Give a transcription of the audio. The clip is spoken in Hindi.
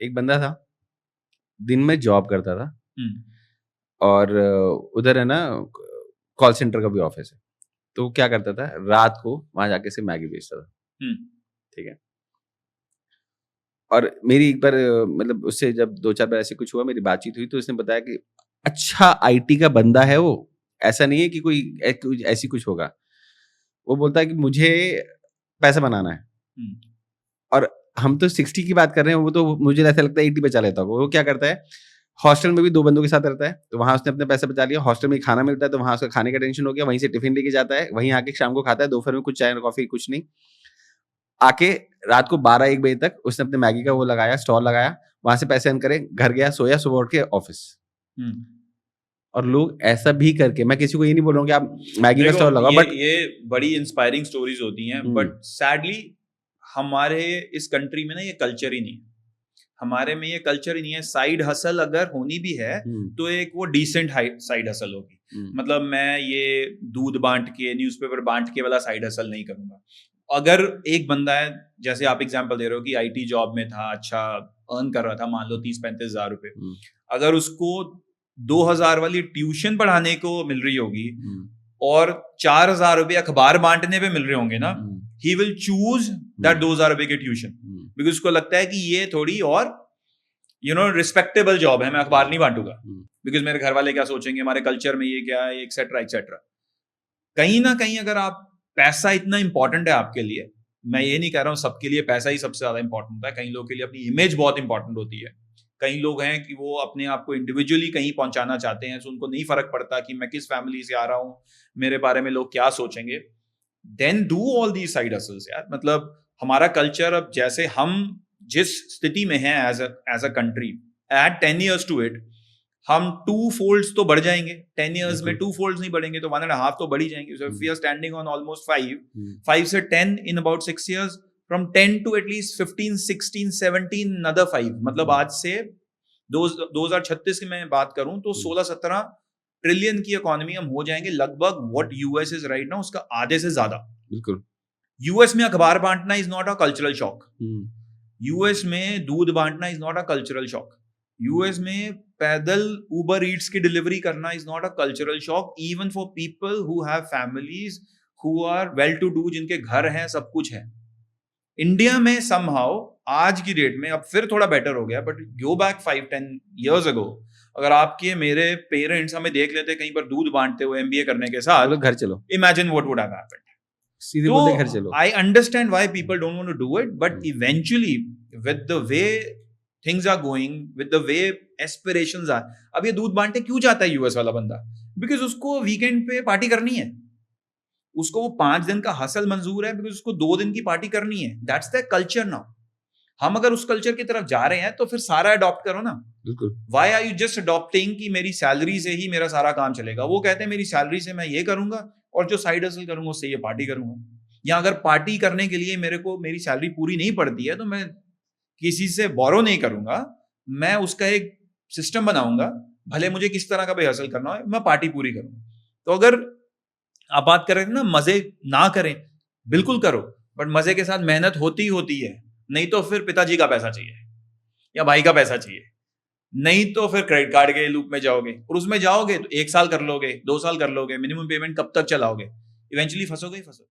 एक बंदा था, दिन में जॉब करता था हम्म, और उधर है ना कॉल सेंटर का भी ऑफिस है। तो वो क्या करता था, रात को वहां जाके से मैगी बेचता था। हम्म, ठीक है। और मेरी एक बार मतलब उससे जब 2-4 बार ऐसे कुछ हुआ, मेरी बातचीत हुई, तो उसने बताया कि अच्छा आईटी का बंदा है वो, ऐसा नहीं है कि कोई ऐसी कुछ होगा। वो बोलता है कि मुझे पैसा बनाना है हम्म, और हम तो 60 की बात कर रहे हैं, वो तो मुझे ऐसा लगता है 80 बचा लेता होगा। वो क्या करता है, हॉस्टल में भी 2 बंदों के साथ रहता है, तो वहाँ उसने अपने पैसे बचा लिया, हॉस्टल में ही खाना मिलता है, तो वहाँ उसका खाने का टेंशन हो गया, वहीं से टिफ़िन लेके जाता है, वहीं आके शाम को खाता है, दोपहर में कुछ चाय कॉफ़ी कुछ नहीं। आके रात को 12-1 बजे तक उसने अपने मैगी का वो लगाया, स्टॉल लगाया, वहाँ से पैसे अर्न करे, घर गया, सोया, सुबह उठ के ऑफ़िस। हम्म। और लोग ऐसा भी करके, मैं किसी को ये नहीं बोल रहा हूँ कि आप मैगी का देखो, स्टॉल लगाओ, ये बट ये बड़ी इंस्पायरिंग स्टोरीज होती हैं, हुँ, बट सैडली हमारे इस कंट्री में ना ये कल्चर ही नहीं है। हमारे में ये कल्चर ही नहीं है। साइड हसल अगर होनी भी है हुँ, तो एक वो डिसेंट साइड हसल होगी। हुँ, मतलब मैं ये दूध बांट के, न्यूज़पेपर बांट के वाला साइड हसल नहीं करूंगा। अगर एक बंदा है, जैसे आप एग्जांपल दे रहे हो कि आईटी जॉब में था, अच्छा अर्न कर रहा था, मान लो 30-35 हज़ार रुपए, हुँ, अगर उसको 2,000 वाली ट्यूशन पढ़ाने को मिल रही होगी हुँ, और 4,000 रुपये अखबार बांटने पे मिल रहे होंगे ना, हुँ, ही विल चूज दैट 2,000 रुपए की ट्यूशन, हुँ, बिकॉज उसको लगता है कि ये थोड़ी और रिस्पेक्टेबल जॉब है, मैं अखबार नहीं बांटूंगा हुँ, बिकॉज मेरे घर वाले क्या सोचेंगे, हमारे कल्चर में ये क्या है, एक्सेट्रा एक्सेट्रा। कहीं ना कहीं अगर आप, पैसा इतना इंपॉर्टेंट है आपके लिए, मैं ये नहीं कह रहा हूँ सबके लिए पैसा ही सबसे ज्यादा इंपॉर्टेंट होता है, कई लोगों के लिए अपनी इमेज बहुत इंपॉर्टेंट होती है। कई लोग हैं कि वो अपने आप को इंडिविजुअली कहीं पहुंचाना चाहते हैं, तो उनको नहीं फर्क पड़ता कि मैं किस फैमिली से आ रहा हूँ, मेरे बारे में लोग क्या सोचेंगे। Then do all the side hustles यार। मतलब हमारा कल्चर अब, जैसे हम जिस स्थिति में हैं as a country, at 10 years to it, हम 2 folds तो बढ़ जाएंगे। 10 years में बिल्कुल। 2 folds नहीं बढ़ेंगे तो 1.5 तो बढ़ ही जाएंगे। So if we um, are standing on almost 5, um, 5 से 10 in about 6 years, from 10 to at least 15, 16, 17 another 5, मतलब हुँ, आज से 2036 की मैं बात करूं तो हुँ, 16-17 ट्रिलियन की इकोनॉमी हम हो जाएंगे, लगभग what US is right now उसका आधे से ज्यादा। बिल्कुल। यूएस में अखबार बांटना is not a cultural shock. Um, US में दूध बांटना is not a cultural shock. US में पैदल उबर ईट्स की डिलीवरी करना is not a cultural shock, even for people who have families, who are well to do, जिनके घर हैं, सब कुछ है। इंडिया में समहाउ आज की डेट में, अब फिर थोड़ा बेटर हो गया, बट गो बैक 5-10 years अगो, अगर आपके मेरे पेरेंट्स हमें देख लेते कहीं पर दूध बांटते हुए एमबीए करने के बोले साथ, घर चलो, imagine what would have happened. सीधे तो बोलते घर चलो। I understand why people don't want to do it, but um, eventually with the way things are going, with the way aspirations are, अब ये दूध बांटने क्यों जाता है यूएस वाला बंदा? बिकॉज उसको वीकेंड पे पार्टी करनी है, उसको वो 5 दिन का हसल मंजूर है, बिकॉज उसको 2 दिन की पार्टी करनी है। That's the culture now. हम अगर उस कल्चर की तरफ जा रहे हैं तो फिर सारा अडॉप्ट करो ना। बिल्कुल। Why are you just adopting कि मेरी सैलरी से ही मेरा सारा काम चलेगा? वो कहते हैं मेरी सैलरी से मैं ये करूंगा और जो साइड हसल करूंगा उससे ये पार्टी करूंगा। या अगर पार्टी करने के लिए मेरे को मेरी सैलरी पूरी नहीं पड़ती है तो मैं किसी से बोरो नहीं करूंगा, मैं उसका एक सिस्टम बनाऊंगा, भले मुझे किस तरह का भी हासिल करना हो, मैं पार्टी पूरी करूंगा। तो अगर आप बात कर रहे थे ना मजे ना करें, बिल्कुल करो, बट मजे के साथ मेहनत होती ही होती है। नहीं तो फिर पिताजी का पैसा चाहिए या भाई का पैसा चाहिए, नहीं तो फिर क्रेडिट कार्ड के लूप में जाओगे, और उसमें जाओगे तो 1 साल कर लोगे, 2 साल कर लोगे, मिनिमम पेमेंट कब तक चलाओगे? इवेंचुअली फंसोगे ही फंसोगे।